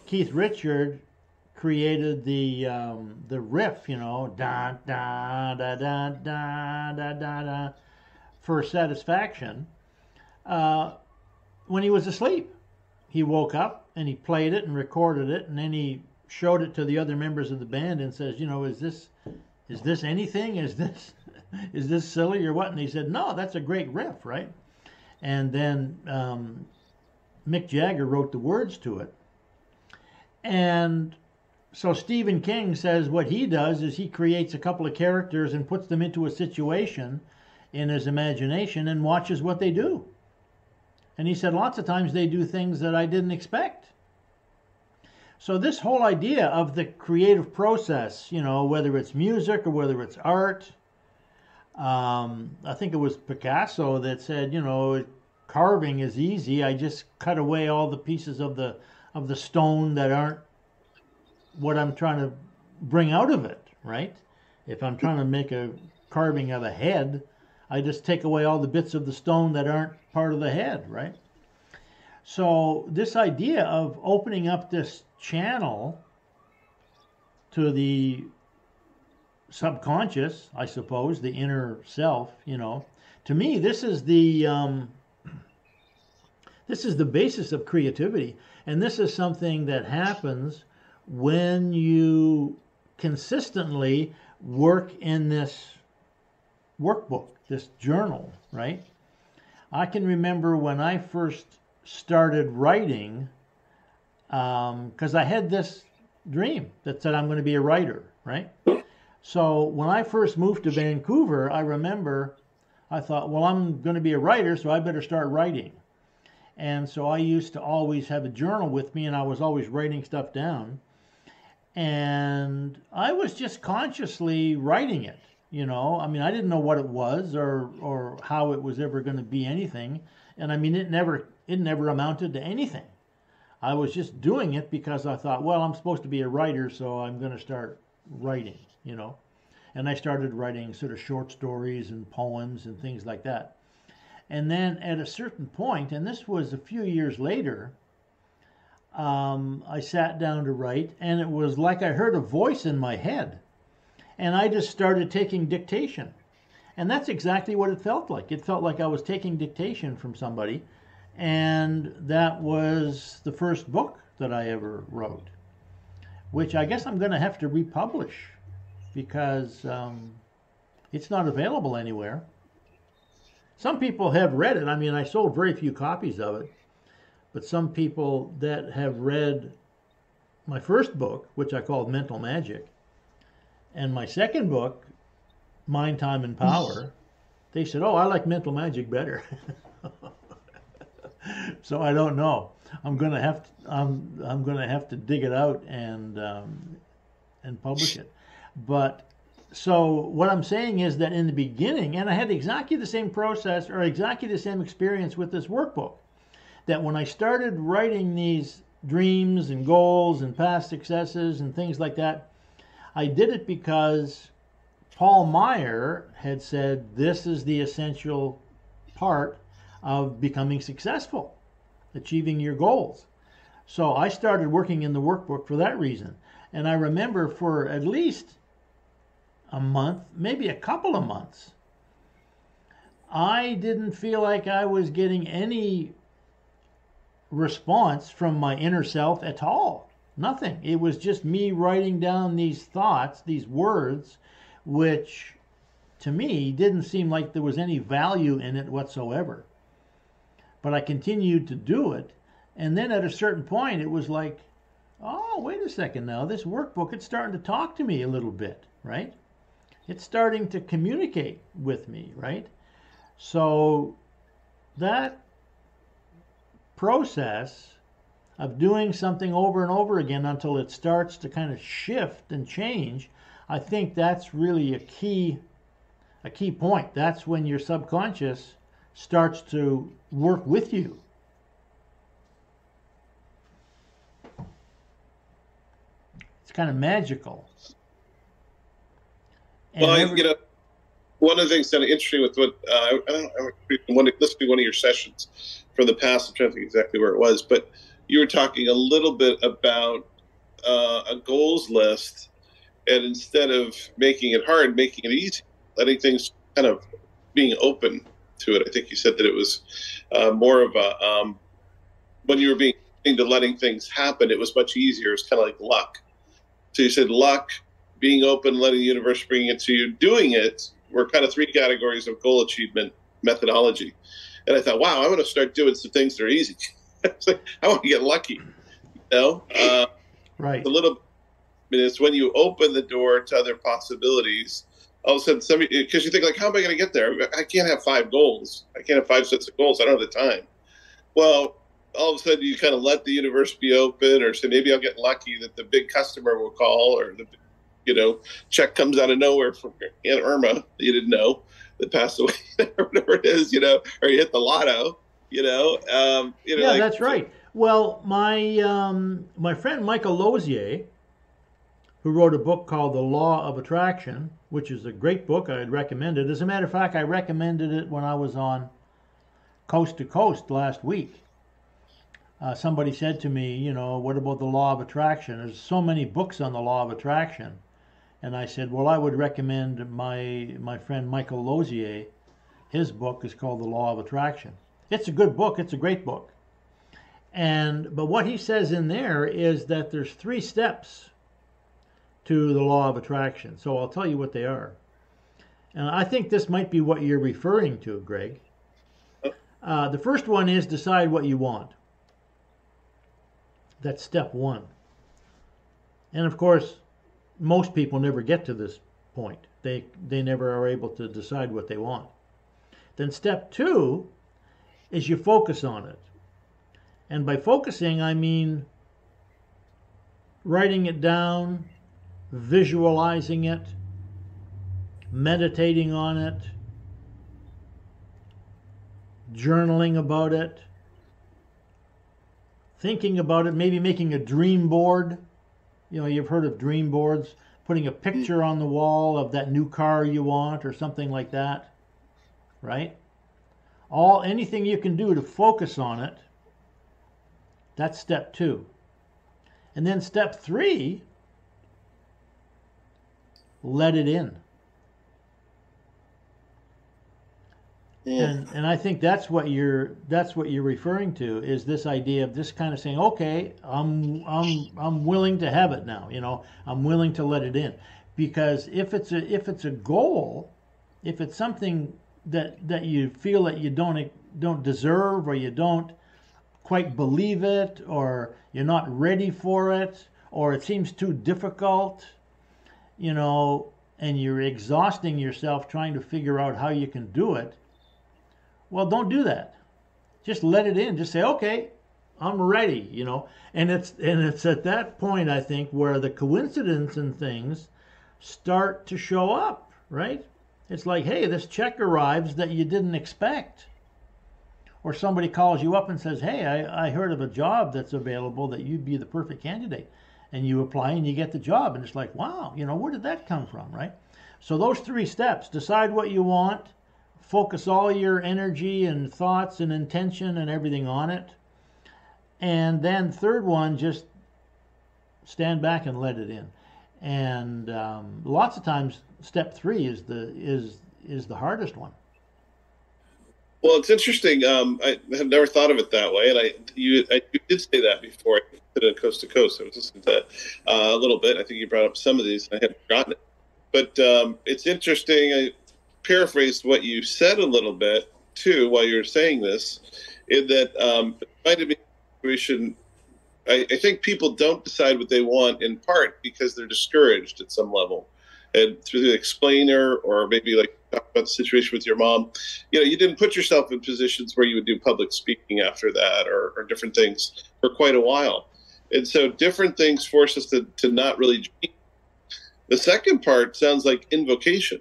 Keith Richard created the riff, da da da da da da da da, for Satisfaction, when he was asleep. He woke up and he played it and recorded it, and then he showed it to the other members of the band and says, is this anything? Is this silly or what? And he said, no, that's a great riff, right? And then Mick Jagger wrote the words to it. And so Stephen King says what he does is he creates a couple of characters and puts them into a situation in his imagination and watches what they do. And he said lots of times they do things that I didn't expect. So this whole idea of the creative process, whether it's music or whether it's art, I think it was Picasso that said, carving is easy. I just cut away all the pieces of the stone that aren't what I'm trying to bring out of it, right? If I'm trying to make a carving of a head, I just take away all the bits of the stone that aren't part of the head, right? So this idea of opening up this channel to the subconscious, I suppose, the inner self, to me, this is the basis of creativity. And this is something that happens when you consistently work in this workbook, this journal, right? I can remember when I first started writing, because I had this dream that said I'm going to be a writer, right? So when I first moved to Vancouver, I remember I thought, well, I'm going to be a writer, so I better start writing. And so I used to always have a journal with me, and I was always writing stuff down. And I was just consciously writing it, I mean, I didn't know what it was or how it was ever going to be anything. And I mean, it never amounted to anything. I was just doing it because I thought, well, I'm supposed to be a writer, so I'm going to start writing, And I started writing sort of short stories and poems and things like that. And then at a certain point, and this was a few years later, I sat down to write, and it was like I heard a voice in my head, and I just started taking dictation. And that's exactly what it felt like. It felt like I was taking dictation from somebody, and that was the first book that I ever wrote, which I guess I'm going to have to republish because it's not available anywhere. Some people have read it. I mean, I sold very few copies of it, but some people that have read my first book, which I called Mental Magic, and my second book, Mind, Time, and Power, they said, "Oh, I like Mental Magic better." So I don't know. I'm gonna have to dig it out and publish it. But so what I'm saying is that in the beginning, and I had exactly the same process or exactly the same experience with this workbook, that when I started writing these dreams and goals and past successes and things like that, I did it because Paul Meyer had said this is the essential part of becoming successful, achieving your goals. So I started working in the workbook for that reason. And I remember for at least a month, maybe a couple of months, I didn't feel like I was getting any response from my inner self at all. Nothing. It was just me writing down these thoughts, these words, which to me didn't seem like there was any value in it whatsoever. But I continued to do it. And then at a certain point, it was like, oh, wait a second now. This workbook, it's starting to talk to me a little bit, right? It's starting to communicate with me, right? So that process of doing something over and over again until it starts to kind of shift and change, I think that's really a key point. That's when your subconscious starts to work with you. It's kind of magical. And well, one of the things that is interesting with what I listened to one of your sessions from the past. I'm trying to think exactly where it was, but you were talking a little bit about a goals list, and instead of making it hard, making it easy, letting things kind of being open to it. I think you said that it was more of a when you were being to letting things happen, it was much easier. It's kind of like luck. So you said luck, being open, letting the universe bring it to you, doing it were kind of three categories of goal achievement methodology. And I thought, wow, I want to start doing some things that are easy. Like, I want to get lucky, you know? Right. A little. I mean, it's when you open the door to other possibilities. All of a sudden, because you think, like, how am I going to get there? I can't have 5 goals. I can't have 5 sets of goals. I don't have the time. Well, all of a sudden, you kind of let the universe be open, or say, maybe I'll get lucky that the big customer will call, or the, check comes out of nowhere from Aunt Irma that you didn't know that passed away, or whatever it is, or you hit the lotto, yeah, like, that's right. Well, my friend Michael Lozier, who wrote a book called The Law of Attraction, which is a great book. I'd recommend it. As a matter of fact, I recommended it when I was on Coast to Coast last week. Somebody said to me, what about the Law of Attraction? There's so many books on the Law of Attraction. And I said, well, I would recommend my friend Michael Lozier. His book is called The Law of Attraction. It's a good book. It's a great book. But what he says in there is that there's 3 steps to the Law of Attraction. So I'll tell you what they are. And I think this might be what you're referring to, Greg. The first one is decide what you want. That's step 1. And of course, most people never get to this point. They never are able to decide what they want. Then step 2 is you focus on it. And by focusing, I mean writing it down, visualizing it, meditating on it, journaling about it, thinking about it, maybe making a dream board. You've heard of dream boards, putting a picture on the wall of that new car you want or something like that, right? Anything you can do to focus on it, that's step 2. And then step 3, let it in. And I think that's what you're referring to, is this idea of this kind of saying, okay, I'm willing to have it now, you know, I'm willing to let it in. Because if it's a goal, if it's something that you feel that you don't deserve, or you don't quite believe it, or you're not ready for it, or it seems too difficult, you know, and you're exhausting yourself trying to figure out how you can do it, well, don't do that. Just let it in. Just say, okay, I'm ready, you know. And it's at that point, I think, where the coincidence and things start to show up, right? It's like, hey, this check arrives that you didn't expect. Or somebody calls you up and says, hey, I heard of a job that's available that you'd be the perfect candidate. And you apply and you get the job. And it's like, wow, you know, where did that come from, right? So those 3 steps: decide what you want, focus all your energy and thoughts and intention and everything on it. And then third one, just stand back and let it in. And lots of times, step 3 is the hardest one. Well, it's interesting. I have never thought of it that way, and you did say that before. I did it Coast to Coast. I was listening to that a little bit. I think you brought up some of these, and I had forgotten it. But it's interesting. I paraphrased what you said a little bit too while you were saying this, in that it might have been a situation. I think people don't decide what they want in part because they're discouraged at some level. And through the explainer, or maybe like talk about the situation with your mom, you know, you didn't put yourself in positions where you would do public speaking after that, or different things for quite a while. And so different things force us to not really dream. The second part sounds like invocation.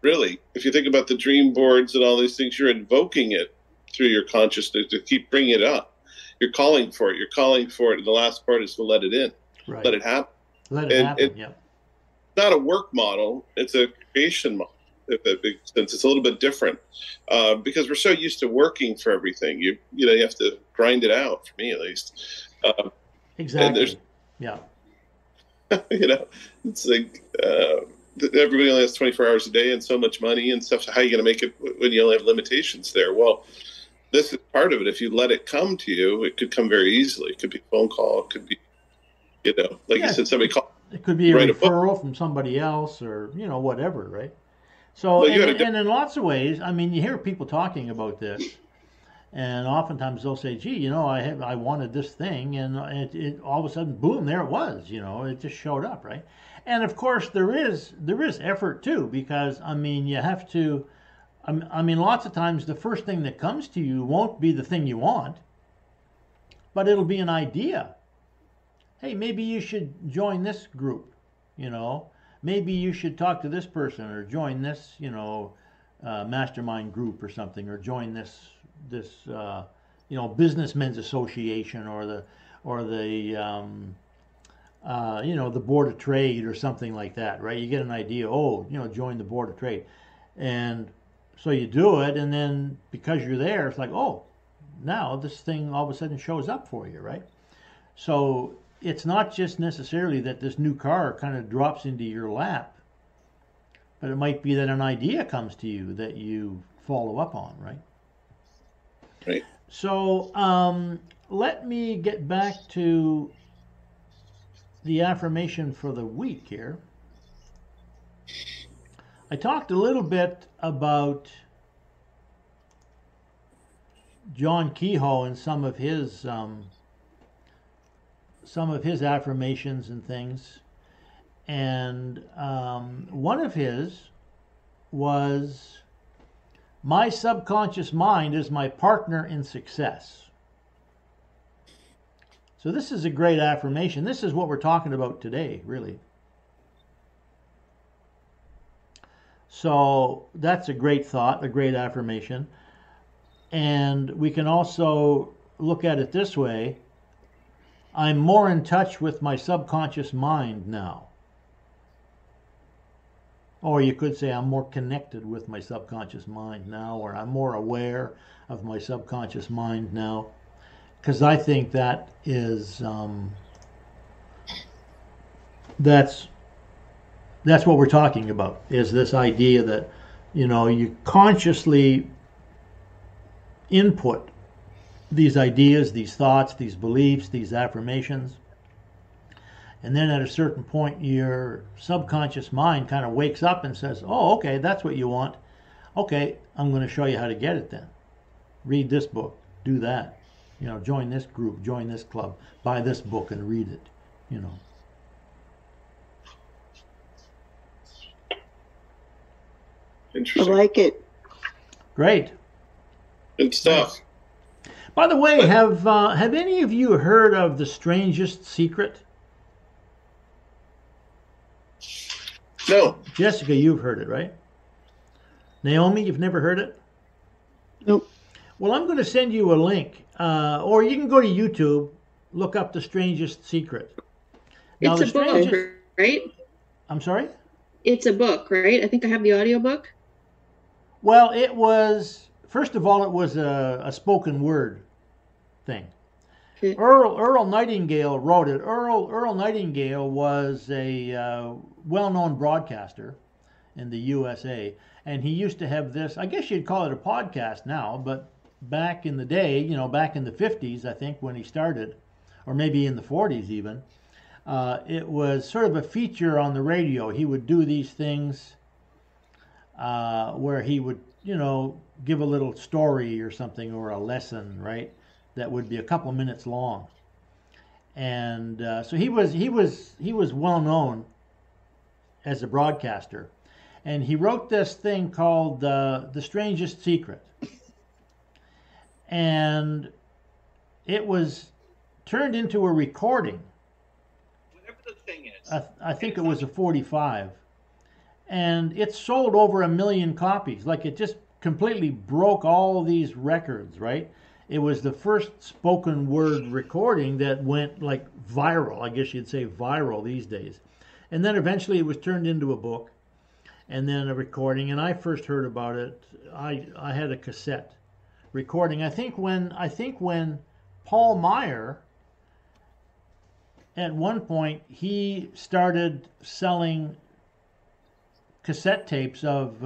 Really, if you think about the dream boards and all these things, you're invoking it through your consciousness to keep bringing it up. You're calling for it. You're calling for it. And the last part is to let it in. Right. Let it happen. Let it happen, yeah. It's not a work model. It's a creation model, if that makes sense. It's a little bit different because we're so used to working for everything. You know, you have to grind it out, for me at least. Exactly, yeah. You know, it's like everybody only has 24 hours a day and so much money and stuff. So how are you going to make it when you only have limitations there? Well, this is part of it. If you let it come to you, it could come very easily. It could be a phone call. It could be, you know, like you said, somebody called. It could be a referral from somebody else, or, you know, whatever, right? So, Well, and in lots of ways, I mean, you hear people talking about this, and oftentimes they'll say, gee, you know, I wanted this thing, and it all of a sudden, boom, there it was, you know, it just showed up, right? And of course, there is effort too, because, I mean, you have to, I mean, lots of times the first thing that comes to you won't be the thing you want, but it'll be an idea. Hey, maybe you should join this group, you know. Maybe you should talk to this person, or join this, you know, mastermind group or something, or join this you know, businessmen's association, or the you know, the board of trade or something like that, right? You get an idea, oh, you know, join the board of trade. And so you do it, and then because you're there, it's like, oh, now this thing all of a sudden shows up for you, right? So it's not just necessarily that this new car kind of drops into your lap, but it might be that an idea comes to you that you follow up on, right? Right. So let me get back to the affirmation for the week here. I talked a little bit about John Kehoe and some of his affirmations and things, and one of his was, my subconscious mind is my partner in success. So this is a great affirmation. This is what we're talking about today, really. So that's a great thought, a great affirmation. And we can also look at it this way: I'm more in touch with my subconscious mind now. Or you could say I'm more connected with my subconscious mind now, or I'm more aware of my subconscious mind now. Because I think that is that's what we're talking about, is this idea that, you consciously input these ideas, these thoughts, these beliefs, these affirmations, and then at a certain point your subconscious mind kind of wakes up and says, oh, okay, that's what you want. Okay, I'm going to show you how to get it then. Read this book, do that, join this group, join this club, buy this book and read it, I Interesting. like it. Great. Good stuff. By the way, have any of you heard of The Strangest Secret? No. Jessica, you've heard it, right? Naomi, you've never heard it? Nope. Well, I'm going to send you a link, or you can go to YouTube, look up The Strangest Secret. Now, It's a book, right? I'm sorry? It's a book, right? I think I have the audiobook. Well, it was, first of all, it was a spoken word thing. Okay. Earl Nightingale wrote it. Earl Nightingale was a well-known broadcaster in the USA, and he used to have this, I guess you'd call it a podcast now, but back in the day, back in the 50s, I think, when he started, or maybe in the 40s even, it was sort of a feature on the radio. He would do these things where he would, give a little story or something, or a lesson, right? That would be a couple minutes long. And so he was well known as a broadcaster. And he wrote this thing called The Strangest Secret. And it was turned into a recording. Whatever the thing is. I think it was a 45. And it sold over 1 million copies. Like, it just completely broke all these records, right? It was the first spoken word recording that went like viral. I guess you'd say viral these days. And then eventually it was turned into a book, and then a recording. And I first heard about it, I had a cassette recording. I think when Paul Meyer, at one point, he started selling cassette tapes of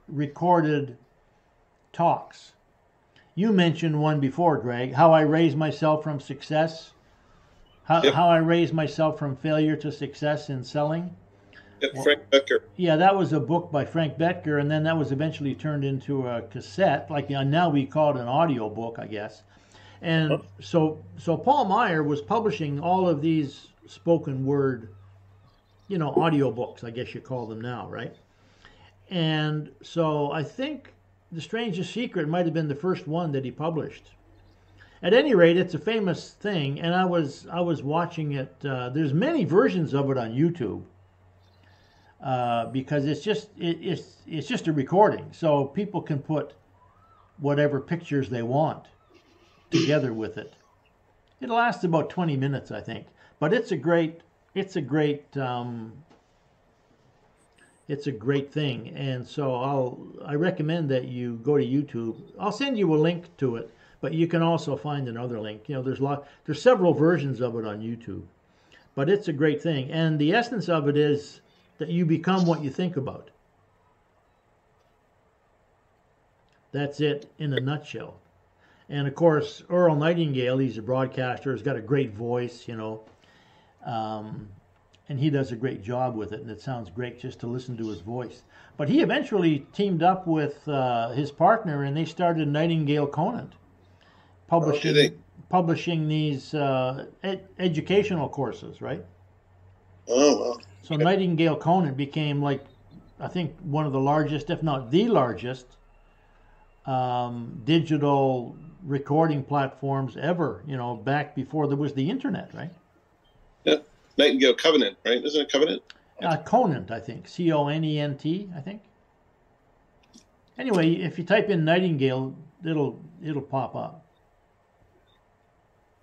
recorded talks. You mentioned one before, Greg, how I raised myself from success, how I raised myself from failure to success in selling. Yeah, Frank Bettger. Yeah, that was a book by Frank Bettger, and then that was eventually turned into a cassette. Like, now we call it an audio book, I guess. And so Paul Meyer was publishing all of these spoken word, audio books, I guess you call them now, right? And so I think The Strangest Secret might have been the first one that he published. At any rate, it's a famous thing, and I was watching it. There's many versions of it on YouTube because it's just a recording, so people can put whatever pictures they want together with it. It lasts about 20 minutes, I think, but it's a great thing, and so I recommend that you go to YouTube. I'll send you a link to it, but you can also find another link. There's several versions of it on YouTube, but it's a great thing. And the essence of it is that you become what you think about. That's it in a nutshell. And of course, Earl Nightingale, he's a broadcaster, has got a great voice, and he does a great job with it, and it sounds great just to listen to his voice. But he eventually teamed up with his partner, and they started Nightingale Conant, publishing these educational courses, right? Oh, wow. So Nightingale Conant became, like, I think one of the largest, if not the largest, digital recording platforms ever, back before there was the internet, right? Yeah. Nightingale Covenant, right? Isn't it Covenant? Conant, I think. Conent, I think. Anyway, if you type in Nightingale, it'll pop up.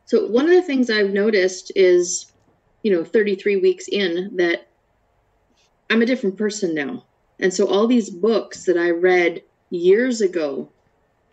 So one of the things I've noticed is, 33 weeks in, that I'm a different person now. And so all these books that I read years ago,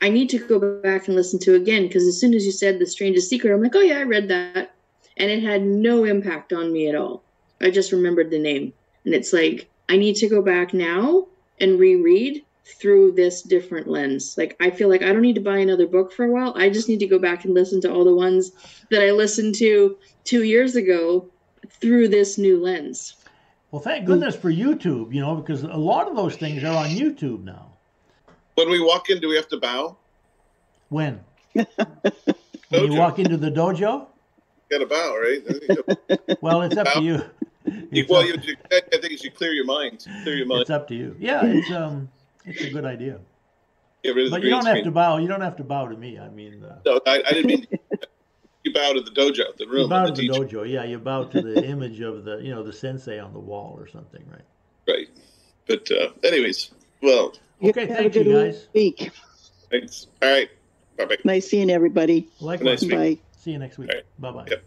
I need to go back and listen to again, because as soon as you said The Strangest Secret, I'm like, oh yeah, I read that. And it had no impact on me at all. I just remembered the name. And it's like, I need to go back now and reread through this different lens. Like, I feel like I don't need to buy another book for a while. I just need to go back and listen to all the ones that I listened to 2 years ago through this new lens. Well, thank goodness for YouTube, you know, because a lot of those things are on YouTube now. When we walk in, do we have to bow? When? When you walk into the dojo? Got to bow, right? Well, it's up to you. I think you should clear your mind. It's up to you. Yeah, it's a good idea. Get rid of the But you green don't have screen. to bow. You don't have to bow to me. I mean, No, I didn't mean you bow to the dojo, the room. you bow to of the teacher. dojo. Yeah, you bow to the image of the, you know, the sensei on the wall or something, right? Right. But anyways, well, Okay, Have thank a you, good guys. week. thanks. All right. Bye-bye. Nice seeing everybody. Likewise. Nice Bye. See you next week. All right. Bye-bye. Yep.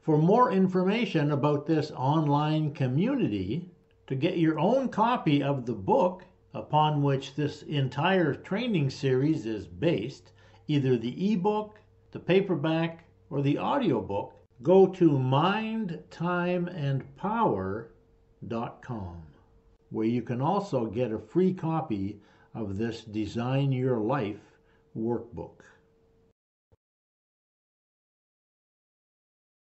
For more information about this online community, to get your own copy of the book upon which this entire training series is based, either the ebook, the paperback, or the audiobook, go to mindtimeandpower.com, where you can also get a free copy of this Design Your Life workbook.